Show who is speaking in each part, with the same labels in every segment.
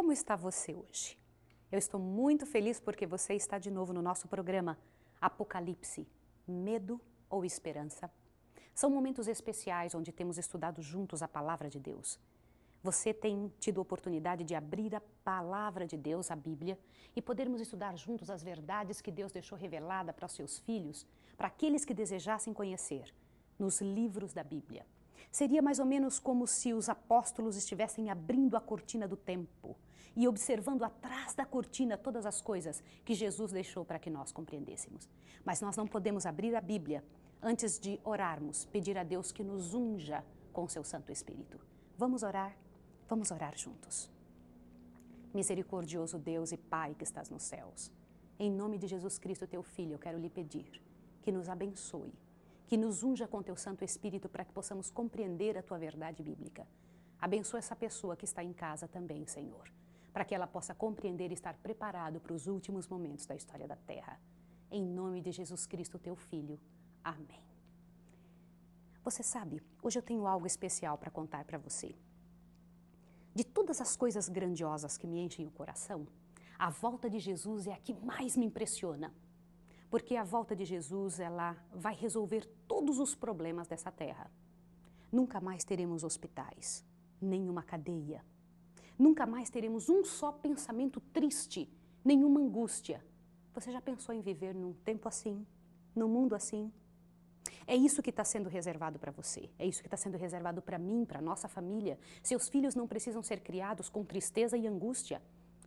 Speaker 1: Como está você hoje? Eu estou muito feliz porque você está de novo no nosso programa Apocalipse, Medo ou Esperança? São momentos especiais onde temos estudado juntos a Palavra de Deus. Você tem tido a oportunidade de abrir a Palavra de Deus, a Bíblia, e podermos estudar juntos as verdades que Deus deixou revelada para os seus filhos, para aqueles que desejassem conhecer, nos livros da Bíblia. Seria mais ou menos como se os apóstolos estivessem abrindo a cortina do tempo e observando atrás da cortina todas as coisas que Jesus deixou para que nós compreendêssemos. Mas nós não podemos abrir a Bíblia antes de orarmos, pedir a Deus que nos unja com o seu Santo Espírito. Vamos orar? Vamos orar juntos. Misericordioso Deus e Pai que estás nos céus, em nome de Jesus Cristo, teu Filho, eu quero lhe pedir que nos abençoe, que nos unja com teu Santo Espírito para que possamos compreender a tua verdade bíblica. Abençoa essa pessoa que está em casa também, Senhor, para que ela possa compreender e estar preparado para os últimos momentos da história da Terra. Em nome de Jesus Cristo, teu Filho. Amém. Você sabe, hoje eu tenho algo especial para contar para você. De todas as coisas grandiosas que me enchem o coração, a volta de Jesus é a que mais me impressiona. Porque a volta de Jesus, ela vai resolver todos os problemas dessa terra. Nunca mais teremos hospitais, nenhuma cadeia. Nunca mais teremos um só pensamento triste, nenhuma angústia. Você já pensou em viver num tempo assim, num mundo assim? É isso que está sendo reservado para você, é isso que está sendo reservado para mim, para nossa família. Seus filhos não precisam ser criados com tristeza e angústia.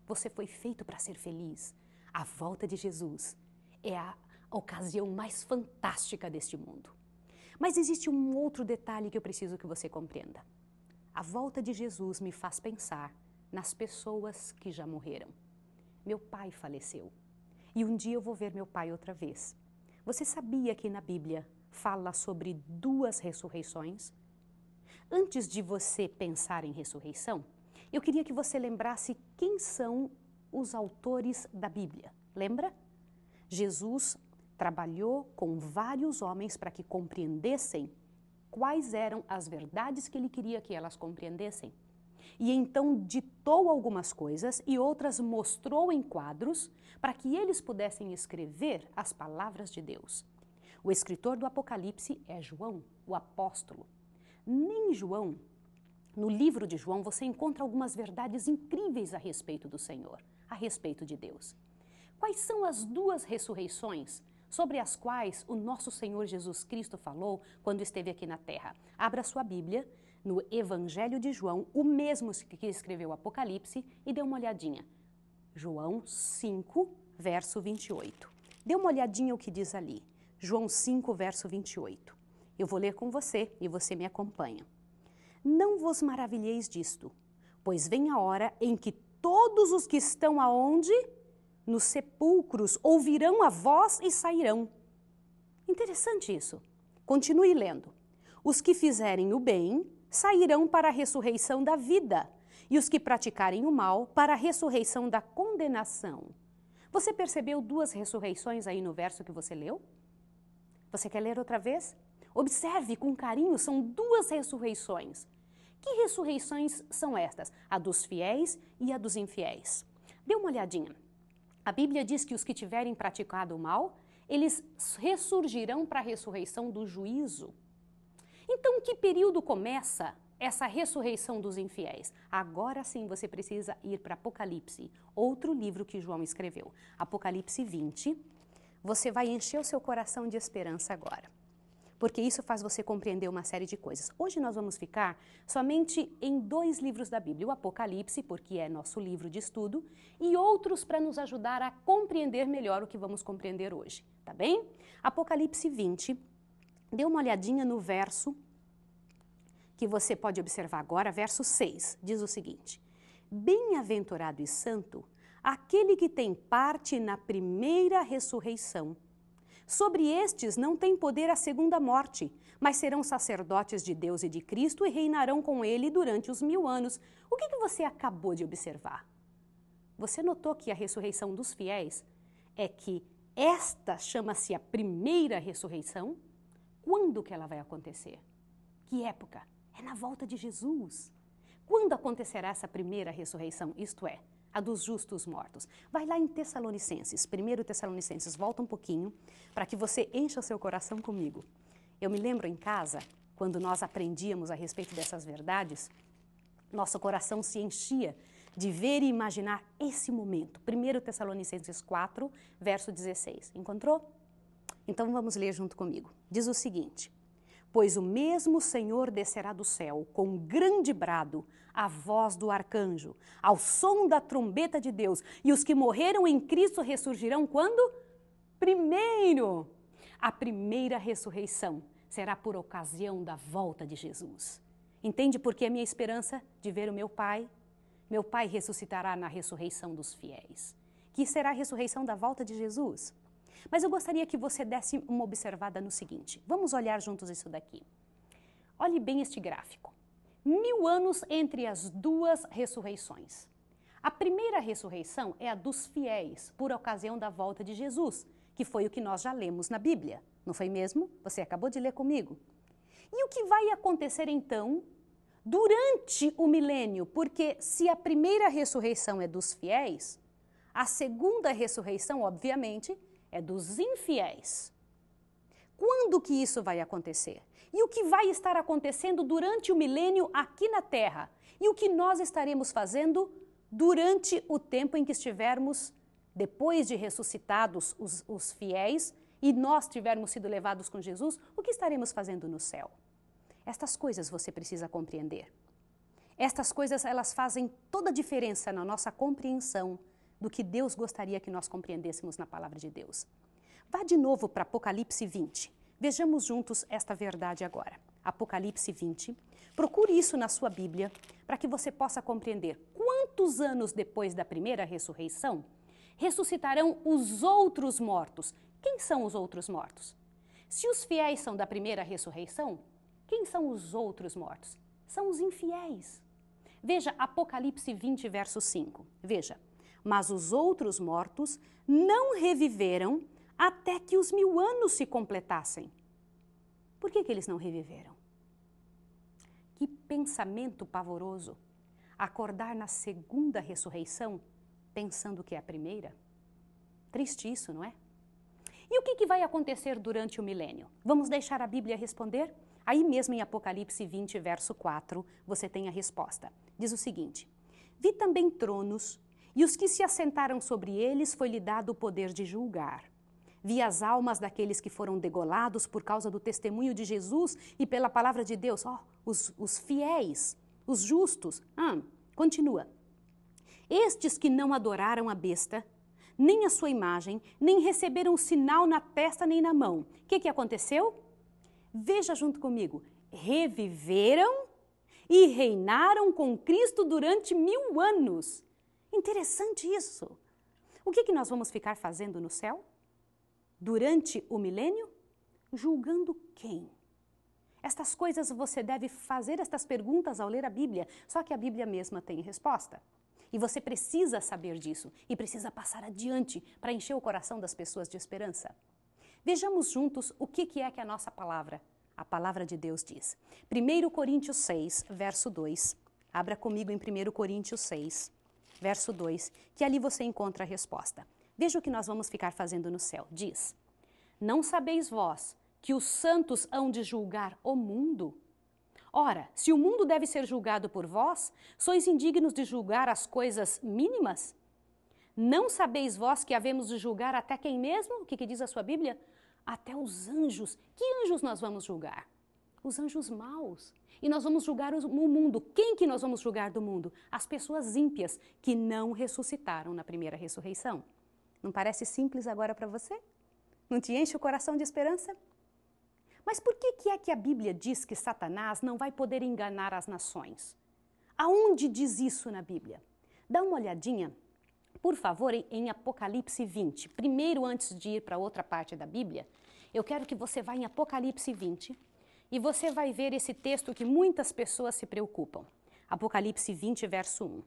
Speaker 1: Você foi feito para ser feliz. A volta de Jesus é a ocasião mais fantástica deste mundo. Mas existe um outro detalhe que eu preciso que você compreenda. A volta de Jesus me faz pensar nas pessoas que já morreram. Meu pai faleceu e um dia eu vou ver meu pai outra vez. Você sabia que na Bíblia fala sobre 2 ressurreições? Antes de você pensar em ressurreição, eu queria que você lembrasse quem são os autores da Bíblia. Lembra? Jesus trabalhou com vários homens para que compreendessem quais eram as verdades que ele queria que elas compreendessem. E então ditou algumas coisas e outras mostrou em quadros para que eles pudessem escrever as palavras de Deus. O escritor do Apocalipse é João, o apóstolo. Nem João, no livro de João, você encontra algumas verdades incríveis a respeito do Senhor, a respeito de Deus. Quais são as 2 ressurreições sobre as quais o nosso Senhor Jesus Cristo falou quando esteve aqui na terra? Abra sua Bíblia no Evangelho de João, o mesmo que escreveu o Apocalipse, e dê uma olhadinha. João 5, verso 28. Dê uma olhadinha o que diz ali. João 5, verso 28. Eu vou ler com você e você me acompanha. Não vos maravilheis disto, pois vem a hora em que todos os que estão aonde? Nos sepulcros ouvirão a voz e sairão. Interessante isso. Continue lendo. Os que fizerem o bem sairão para a ressurreição da vida, e os que praticarem o mal para a ressurreição da condenação. Você percebeu 2 ressurreições aí no verso que você leu? Você quer ler outra vez? Observe com carinho, são 2 ressurreições. Que ressurreições são estas? A dos fiéis e a dos infiéis. Dê uma olhadinha. A Bíblia diz que os que tiverem praticado o mal, eles ressurgirão para a ressurreição do juízo. Então, que período começa essa ressurreição dos infiéis? Agora sim você precisa ir para Apocalipse, outro livro que João escreveu. Apocalipse 20. Você vai encher o seu coração de esperança agora, porque isso faz você compreender uma série de coisas. Hoje nós vamos ficar somente em 2 livros da Bíblia, o Apocalipse, porque é nosso livro de estudo, e outros para nos ajudar a compreender melhor o que vamos compreender hoje, tá bem? Apocalipse 20, dê uma olhadinha no verso que você pode observar agora, verso 6, diz o seguinte: Bem-aventurado e santo aquele que tem parte na primeira ressurreição. Sobre estes não tem poder a segunda morte, mas serão sacerdotes de Deus e de Cristo e reinarão com ele durante os 1000 anos. O que você acabou de observar? Você notou que a ressurreição dos fiéis é que esta chama-se a primeira ressurreição? Quando que ela vai acontecer? Que época? É na volta de Jesus. Quando acontecerá essa primeira ressurreição? Isto é, a dos justos mortos. Vai lá em Tessalonicenses, 1 Tessalonicenses, volta um pouquinho, para que você encha o seu coração comigo. Eu me lembro em casa, quando nós aprendíamos a respeito dessas verdades, nosso coração se enchia de ver e imaginar esse momento. 1 Tessalonicenses 4, verso 16. Encontrou? Então vamos ler junto comigo. Diz o seguinte: pois o mesmo Senhor descerá do céu com grande brado, a voz do arcanjo, ao som da trombeta de Deus, e os que morreram em Cristo ressurgirão quando? Primeiro! A primeira ressurreição será por ocasião da volta de Jesus. Entende por que a minha esperança de ver o meu Pai? Meu Pai ressuscitará na ressurreição dos fiéis, que será a ressurreição da volta de Jesus. Mas eu gostaria que você desse uma observada no seguinte. Vamos olhar juntos isso daqui. Olhe bem este gráfico. 1000 anos entre as duas ressurreições. A primeira ressurreição é a dos fiéis, por ocasião da volta de Jesus, que foi o que nós já lemos na Bíblia. Não foi mesmo? Você acabou de ler comigo. E o que vai acontecer então durante o milênio? Porque se a primeira ressurreição é dos fiéis, a segunda ressurreição, obviamente, é dos infiéis. Quando que isso vai acontecer? E o que vai estar acontecendo durante o milênio aqui na Terra? E o que nós estaremos fazendo durante o tempo em que estivermos, depois de ressuscitados os fiéis, e nós tivermos sido levados com Jesus, o que estaremos fazendo no céu? Estas coisas você precisa compreender. Estas coisas, elas fazem toda a diferença na nossa compreensão do que Deus gostaria que nós compreendêssemos na palavra de Deus. Vá de novo para Apocalipse 20. Vejamos juntos esta verdade agora. Apocalipse 20. Procure isso na sua Bíblia para que você possa compreender quantos anos depois da primeira ressurreição ressuscitarão os outros mortos. Quem são os outros mortos? Se os fiéis são da primeira ressurreição, quem são os outros mortos? São os infiéis. Veja Apocalipse 20, verso 5. Veja. Mas os outros mortos não reviveram até que os 1000 anos se completassem. Por que eles não reviveram? Que pensamento pavoroso! Acordar na segunda ressurreição pensando que é a primeira? Triste isso, não é? E o que vai acontecer durante o milênio? Vamos deixar a Bíblia responder? Aí mesmo em Apocalipse 20, verso 4, você tem a resposta. Diz o seguinte: vi também tronos, e os que se assentaram sobre eles foi-lhe dado o poder de julgar. Vi as almas daqueles que foram degolados por causa do testemunho de Jesus e pela palavra de Deus. Os fiéis, os justos. Continua. Estes que não adoraram a besta, nem a sua imagem, nem receberam sinal na testa nem na mão. O que aconteceu? Veja junto comigo. Reviveram e reinaram com Cristo durante 1000 anos. Interessante isso. O que nós vamos ficar fazendo no céu? Durante o milênio? Julgando quem? Estas coisas você deve fazer estas perguntas ao ler a Bíblia, só que a Bíblia mesma tem resposta. E você precisa saber disso e precisa passar adiante para encher o coração das pessoas de esperança. Vejamos juntos o que é que a nossa palavra, a palavra de Deus diz. 1 Coríntios 6, verso 2. Abra comigo em 1 Coríntios 6. Verso 2, que ali você encontra a resposta. Veja o que nós vamos ficar fazendo no céu. Diz: não sabeis vós que os santos hão de julgar o mundo? Ora, se o mundo deve ser julgado por vós, sois indignos de julgar as coisas mínimas? Não sabeis vós que havemos de julgar até quem mesmo? O que diz a sua Bíblia? Até os anjos. Que anjos nós vamos julgar? Os anjos maus. E nós vamos julgar o mundo. Quem que nós vamos julgar do mundo? As pessoas ímpias que não ressuscitaram na primeira ressurreição. Não parece simples agora para você? Não te enche o coração de esperança? Mas por que é que a Bíblia diz que Satanás não vai poder enganar as nações? Aonde diz isso na Bíblia? Dá uma olhadinha, por favor, em Apocalipse 20. Primeiro, antes de ir para outra parte da Bíblia, eu quero que você vá em Apocalipse 20 e você vai ver esse texto que muitas pessoas se preocupam. Apocalipse 20, verso 1.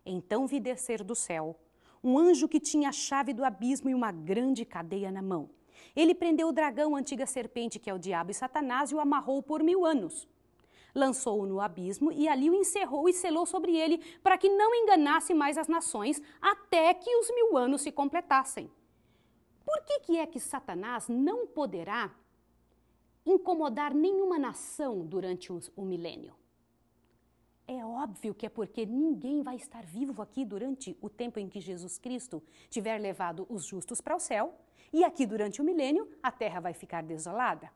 Speaker 1: Então vi descer do céu um anjo que tinha a chave do abismo e uma grande cadeia na mão. Ele prendeu o dragão, a antiga serpente, que é o diabo e Satanás, e o amarrou por 1000 anos. lançou-o no abismo e ali o encerrou e selou sobre ele, para que não enganasse mais as nações, até que os 1000 anos se completassem. Por que é que Satanás não poderá incomodar nenhuma nação durante o milênio? É óbvio que é porque ninguém vai estar vivo aqui durante o tempo em que Jesus Cristo tiver levado os justos para o céu, e aqui durante o milênio a terra vai ficar desolada.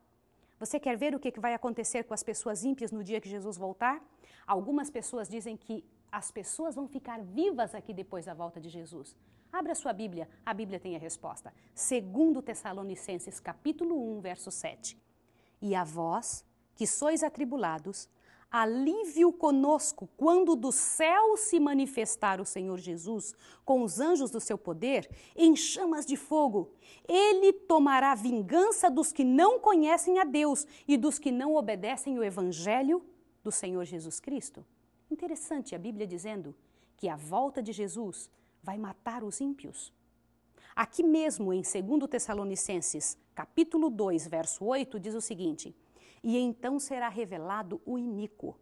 Speaker 1: Você quer ver o que vai acontecer com as pessoas ímpias no dia que Jesus voltar? Algumas pessoas dizem que as pessoas vão ficar vivas aqui depois da volta de Jesus. Abra sua Bíblia, a Bíblia tem a resposta. 2 Tessalonicenses, capítulo 1, verso 7. E a vós, que sois atribulados, alívio conosco quando do céu se manifestar o Senhor Jesus com os anjos do seu poder em chamas de fogo. Ele tomará vingança dos que não conhecem a Deus e dos que não obedecem o evangelho do Senhor Jesus Cristo. Interessante a Bíblia dizendo que a volta de Jesus vai matar os ímpios. Aqui mesmo em 2 Tessalonicenses, capítulo 2, verso 8, diz o seguinte: e então será revelado o iníquo,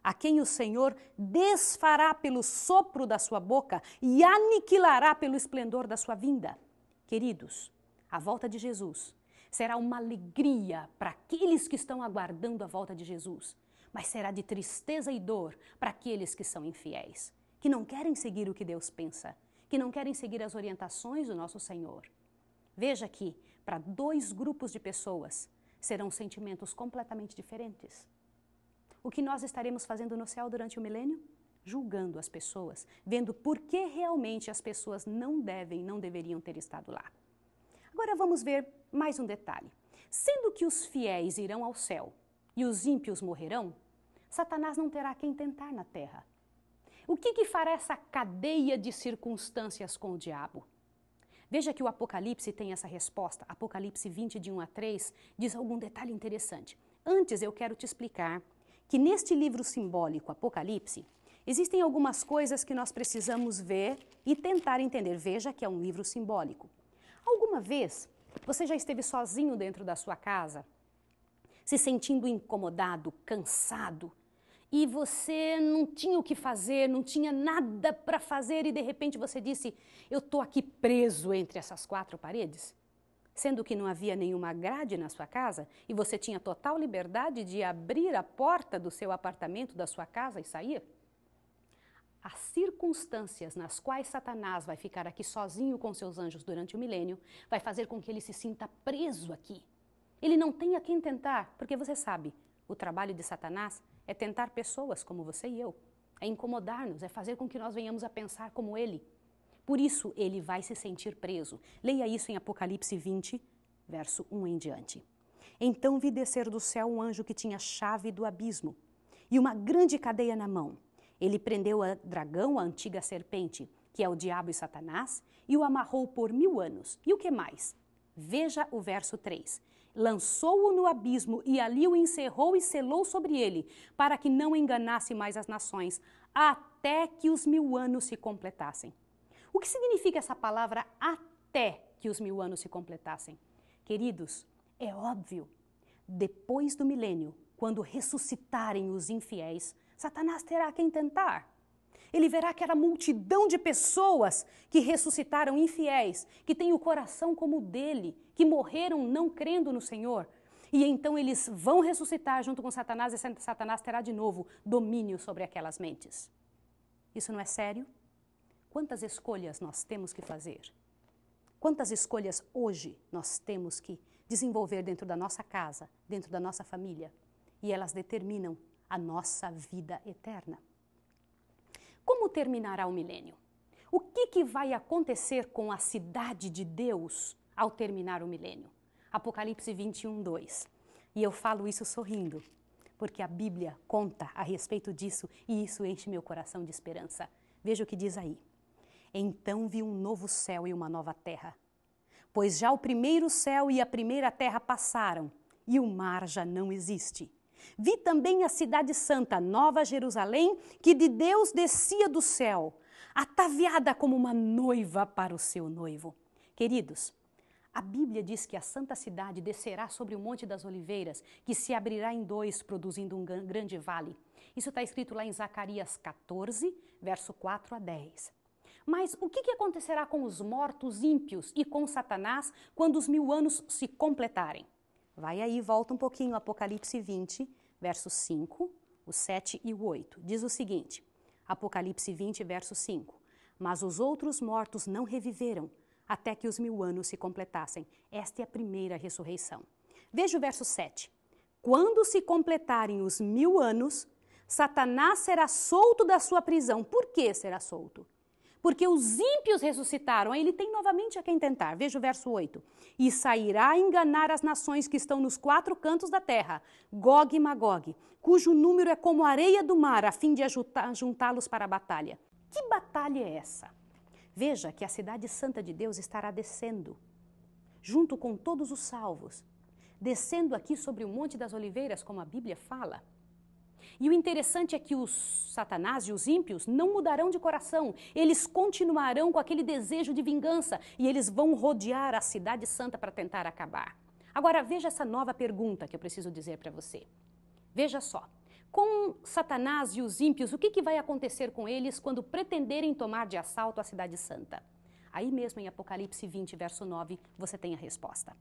Speaker 1: a quem o Senhor desfará pelo sopro da sua boca e aniquilará pelo esplendor da sua vinda. Queridos, a volta de Jesus será uma alegria para aqueles que estão aguardando a volta de Jesus, mas será de tristeza e dor para aqueles que são infiéis, que não querem seguir o que Deus pensa, que não querem seguir as orientações do nosso Senhor. Veja que, para 2 grupos de pessoas, serão sentimentos completamente diferentes. O que nós estaremos fazendo no céu durante o milênio? Julgando as pessoas, vendo por que realmente as pessoas não deveriam ter estado lá. Agora vamos ver mais um detalhe. Sendo que os fiéis irão ao céu e os ímpios morrerão, Satanás não terá quem tentar na terra. O que fará essa cadeia de circunstâncias com o diabo? Veja que o Apocalipse tem essa resposta. Apocalipse 20, de 1 a 3, diz algum detalhe interessante. Antes, eu quero te explicar que neste livro simbólico, Apocalipse, existem algumas coisas que nós precisamos ver e tentar entender. Veja que é um livro simbólico. Alguma vez, você já esteve sozinho dentro da sua casa, se sentindo incomodado, cansado, e você não tinha o que fazer, não tinha nada para fazer e de repente você disse, eu estou aqui preso entre essas 4 paredes? Sendo que não havia nenhuma grade na sua casa e você tinha total liberdade de abrir a porta do seu apartamento, da sua casa e sair? As circunstâncias nas quais Satanás vai ficar aqui sozinho com seus anjos durante o milênio vai fazer com que ele se sinta preso aqui. Ele não tem a quem tentar, porque você sabe, o trabalho de Satanás é tentar pessoas como você e eu, é incomodar-nos, é fazer com que nós venhamos a pensar como ele. Por isso, ele vai se sentir preso. Leia isso em Apocalipse 20, verso 1 em diante. Então vi descer do céu um anjo que tinha chave do abismo e uma grande cadeia na mão. Ele prendeu o dragão, a antiga serpente, que é o diabo e Satanás, e o amarrou por 1000 anos. E o que mais? Veja o verso 3. Lançou-o no abismo e ali o encerrou e selou sobre ele, para que não enganasse mais as nações, até que os 1000 anos se completassem. O que significa essa palavra até que os 1000 anos se completassem? Queridos, é óbvio, depois do milênio, quando ressuscitarem os infiéis, Satanás terá quem tentar. Ele verá aquela multidão de pessoas que ressuscitaram infiéis, que têm o coração como o dele, que morreram não crendo no Senhor. E então eles vão ressuscitar junto com Satanás e Satanás terá de novo domínio sobre aquelas mentes. Isso não é sério? Quantas escolhas nós temos que fazer? Quantas escolhas hoje nós temos que desenvolver dentro da nossa casa, dentro da nossa família? E elas determinam a nossa vida eterna. Como terminará o milênio? O que vai acontecer com a cidade de Deus ao terminar o milênio? Apocalipse 21, 2. E eu falo isso sorrindo, porque a Bíblia conta a respeito disso e isso enche meu coração de esperança. Veja o que diz aí. Então vi um novo céu e uma nova terra, pois já o primeiro céu e a primeira terra passaram e o mar já não existe. Vi também a cidade santa, Nova Jerusalém, que de Deus descia do céu, ataviada como uma noiva para o seu noivo. Queridos, A Bíblia diz que a santa cidade descerá sobre o Monte das Oliveiras, que se abrirá em dois, produzindo um grande vale. Isso está escrito lá em Zacarias 14, verso 4 a 10. Mas o que acontecerá com os mortos ímpios e com Satanás quando os 1000 anos se completarem? Vai aí, volta um pouquinho, Apocalipse 20, versos 5, o 7 e o 8. Diz o seguinte, Apocalipse 20, verso 5. Mas os outros mortos não reviveram, até que os 1000 anos se completassem. Esta é a primeira ressurreição. Veja o verso 7. Quando se completarem os 1000 anos, Satanás será solto da sua prisão. Por que será solto? Porque os ímpios ressuscitaram. Aí ele tem novamente a quem tentar. Veja o verso 8. E sairá a enganar as nações que estão nos 4 cantos da terra, Gog e Magog, cujo número é como a areia do mar, a fim de juntá-los para a batalha. Que batalha é essa? Veja que a cidade santa de Deus estará descendo, junto com todos os salvos, descendo aqui sobre o Monte das Oliveiras, como a Bíblia fala. E o interessante é que os Satanás e os ímpios não mudarão de coração, eles continuarão com aquele desejo de vingança e eles vão rodear a cidade santa para tentar acabar. Agora veja essa nova pergunta que eu preciso dizer para você. Veja só. Com Satanás e os ímpios, o que vai acontecer com eles quando pretenderem tomar de assalto a cidade santa? Aí mesmo em Apocalipse 20, verso 9, você tem a resposta.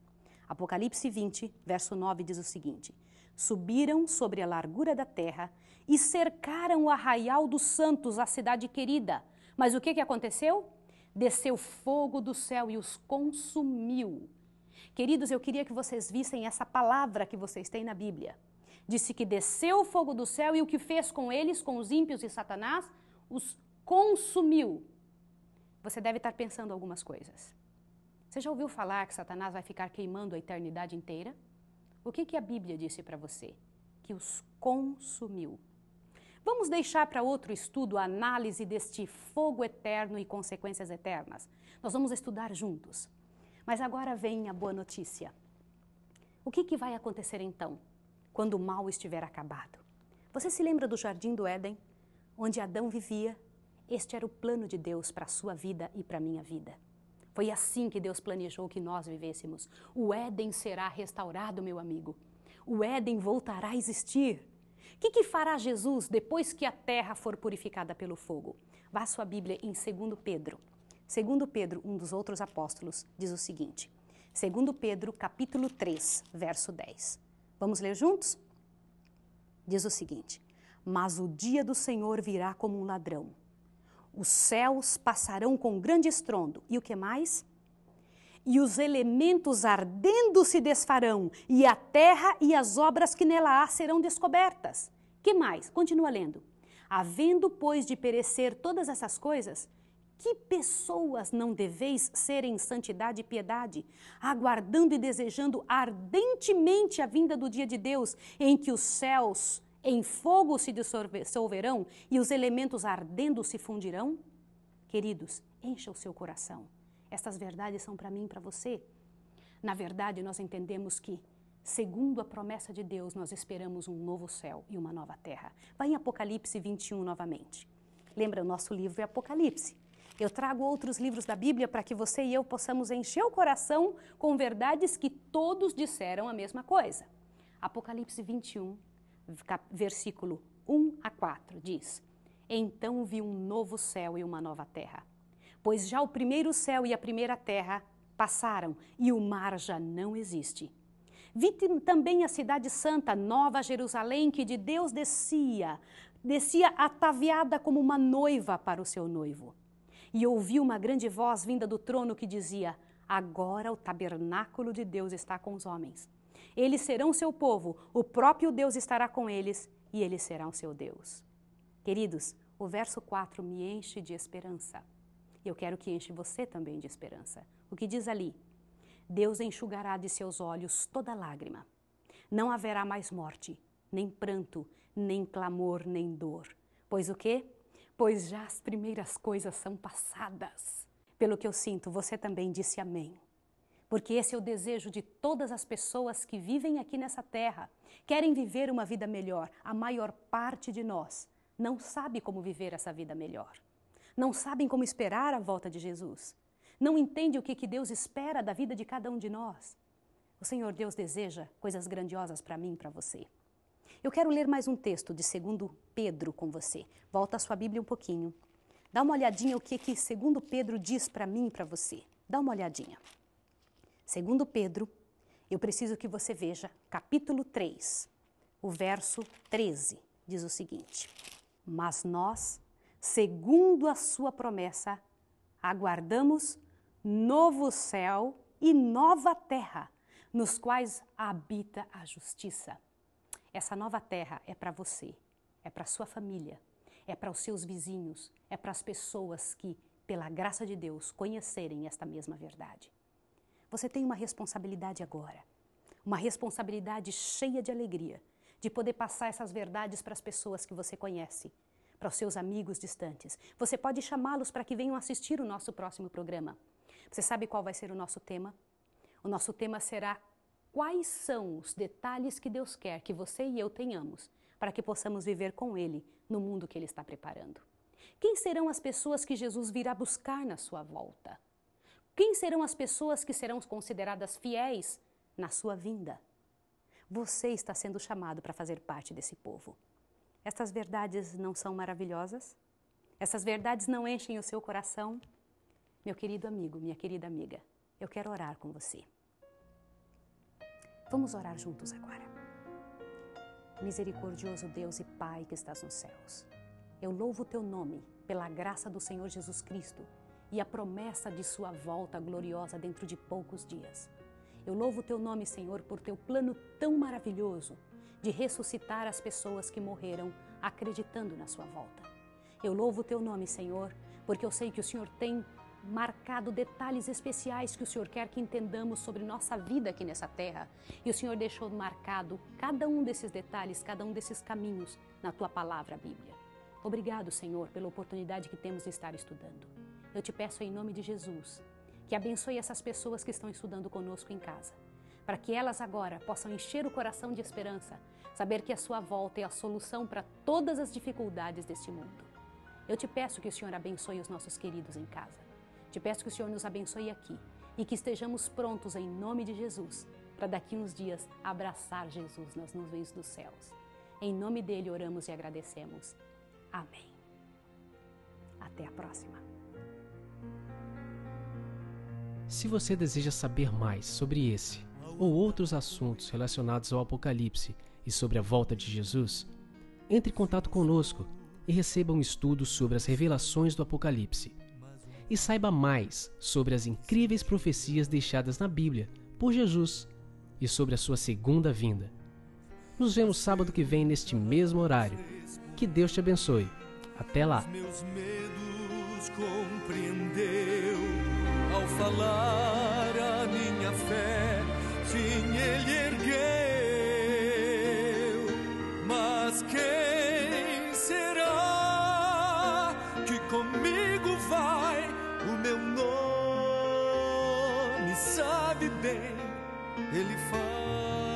Speaker 1: Apocalipse 20, verso 9 diz o seguinte: subiram sobre a largura da terra e cercaram o arraial dos santos, a cidade querida. Mas o que aconteceu? Desceu fogo do céu e os consumiu. Queridos, eu queria que vocês vissem essa palavra que vocês têm na Bíblia. Disse que desceu o fogo do céu e o que fez com eles, com os ímpios e Satanás, os consumiu. Você deve estar pensando algumas coisas. Você já ouviu falar que Satanás vai ficar queimando a eternidade inteira? O que a Bíblia disse para você? Que os consumiu. Vamos deixar para outro estudo a análise deste fogo eterno e consequências eternas. Nós vamos estudar juntos. Mas agora vem a boa notícia. O que vai acontecer então, quando o mal estiver acabado? Você se lembra do Jardim do Éden, onde Adão vivia? Este era o plano de Deus para a sua vida e para a minha vida. Foi assim que Deus planejou que nós vivêssemos. O Éden será restaurado, meu amigo. O Éden voltará a existir. O que fará Jesus depois que a terra for purificada pelo fogo? Vá à sua Bíblia em 2 Pedro. 2 Pedro, um dos outros apóstolos, diz o seguinte. 2 Pedro, capítulo 3, verso 10. Vamos ler juntos? Diz o seguinte: mas o dia do Senhor virá como um ladrão. Os céus passarão com grande estrondo. E o que mais? E os elementos ardendo se desfarão, e a terra e as obras que nela há serão descobertas. Que mais? Continua lendo. Havendo, pois, de perecer todas essas coisas, que pessoas não deveis ser em santidade e piedade, aguardando e desejando ardentemente a vinda do dia de Deus, em que os céus em fogo se dissolverão e os elementos ardendo se fundirão? Queridos, encha o seu coração. Estas verdades são para mim e para você. Na verdade, nós entendemos que, segundo a promessa de Deus, nós esperamos um novo céu e uma nova terra. Vai em Apocalipse 21 novamente. Lembra, o nosso livro é Apocalipse. Eu trago outros livros da Bíblia para que você e eu possamos encher o coração com verdades que todos disseram a mesma coisa. Apocalipse 21, versículo 1 a 4, diz: então vi um novo céu e uma nova terra, pois já o primeiro céu e a primeira terra passaram e o mar já não existe. Vi também a cidade santa, Nova Jerusalém, que de Deus descia ataviada como uma noiva para o seu noivo. E ouvi uma grande voz vinda do trono que dizia: agora o tabernáculo de Deus está com os homens. Eles serão seu povo, o próprio Deus estará com eles e eles serão seu Deus. Queridos, o verso 4 me enche de esperança. E eu quero que enche você também de esperança. O que diz ali? Deus enxugará de seus olhos toda lágrima. Não haverá mais morte, nem pranto, nem clamor, nem dor. Pois o quê? Pois já as primeiras coisas são passadas. Pelo que eu sinto, você também disse amém. Porque esse é o desejo de todas as pessoas que vivem aqui nessa terra, querem viver uma vida melhor. A maior parte de nós não sabe como viver essa vida melhor. Não sabem como esperar a volta de Jesus. não entende o que Deus espera da vida de cada um de nós. O Senhor Deus deseja coisas grandiosas para mim e para você. Eu quero ler mais um texto de 2 Pedro com você. Volta a sua Bíblia um pouquinho. Dá uma olhadinha o que 2 Pedro diz para mim e para você. Dá uma olhadinha. 2 Pedro, eu preciso que você veja, capítulo 3, o verso 13, diz o seguinte: mas nós, segundo a sua promessa, aguardamos novo céu e nova terra, nos quais habita a justiça. Essa nova terra é para você, é para sua família, é para os seus vizinhos, é para as pessoas que, pela graça de Deus, conhecerem esta mesma verdade. Você tem uma responsabilidade agora, uma responsabilidade cheia de alegria, de poder passar essas verdades para as pessoas que você conhece, para os seus amigos distantes. Você pode chamá-los para que venham assistir o nosso próximo programa. Você sabe qual vai ser o nosso tema? O nosso tema será: quais são os detalhes que Deus quer que você e eu tenhamos para que possamos viver com Ele no mundo que Ele está preparando? Quem serão as pessoas que Jesus virá buscar na sua volta? Quem serão as pessoas que serão consideradas fiéis na sua vinda? Você está sendo chamado para fazer parte desse povo. Estas verdades não são maravilhosas? Essas verdades não enchem o seu coração? Meu querido amigo, minha querida amiga, eu quero orar com você. Vamos orar juntos agora. Misericordioso Deus e Pai que estás nos céus, eu louvo o teu nome pela graça do Senhor Jesus Cristo e a promessa de sua volta gloriosa dentro de poucos dias. Eu louvo o teu nome, Senhor, por teu plano tão maravilhoso de ressuscitar as pessoas que morreram acreditando na sua volta. Eu louvo o teu nome, Senhor, porque eu sei que o Senhor tem marcado detalhes especiais que o Senhor quer que entendamos sobre nossa vida aqui nessa terra. E o Senhor deixou marcado cada um desses detalhes, cada um desses caminhos na tua palavra, a Bíblia. Obrigado, Senhor, pela oportunidade que temos de estar estudando. Eu te peço em nome de Jesus que abençoe essas pessoas que estão estudando conosco em casa, para que elas agora possam encher o coração de esperança, saber que a sua volta é a solução para todas as dificuldades deste mundo. Eu te peço que o Senhor abençoe os nossos queridos em casa. Te peço que o Senhor nos abençoe aqui e que estejamos prontos em nome de Jesus para daqui uns dias abraçar Jesus nas nuvens dos céus. Em nome dele oramos e agradecemos. Amém. Até a próxima.
Speaker 2: Se você deseja saber mais sobre esse ou outros assuntos relacionados ao Apocalipse e sobre a volta de Jesus, entre em contato conosco e receba um estudo sobre as revelações do Apocalipse. E saiba mais sobre as incríveis profecias deixadas na Bíblia por Jesus e sobre a sua segunda vinda. Nos vemos sábado que vem neste mesmo horário. Que Deus te abençoe. Até lá.
Speaker 3: Meus medos compreendeu ao falar a minha fé, sim, ele ergueu. Mas quem será que comigo vai? O meu nome sabe bem, ele faz.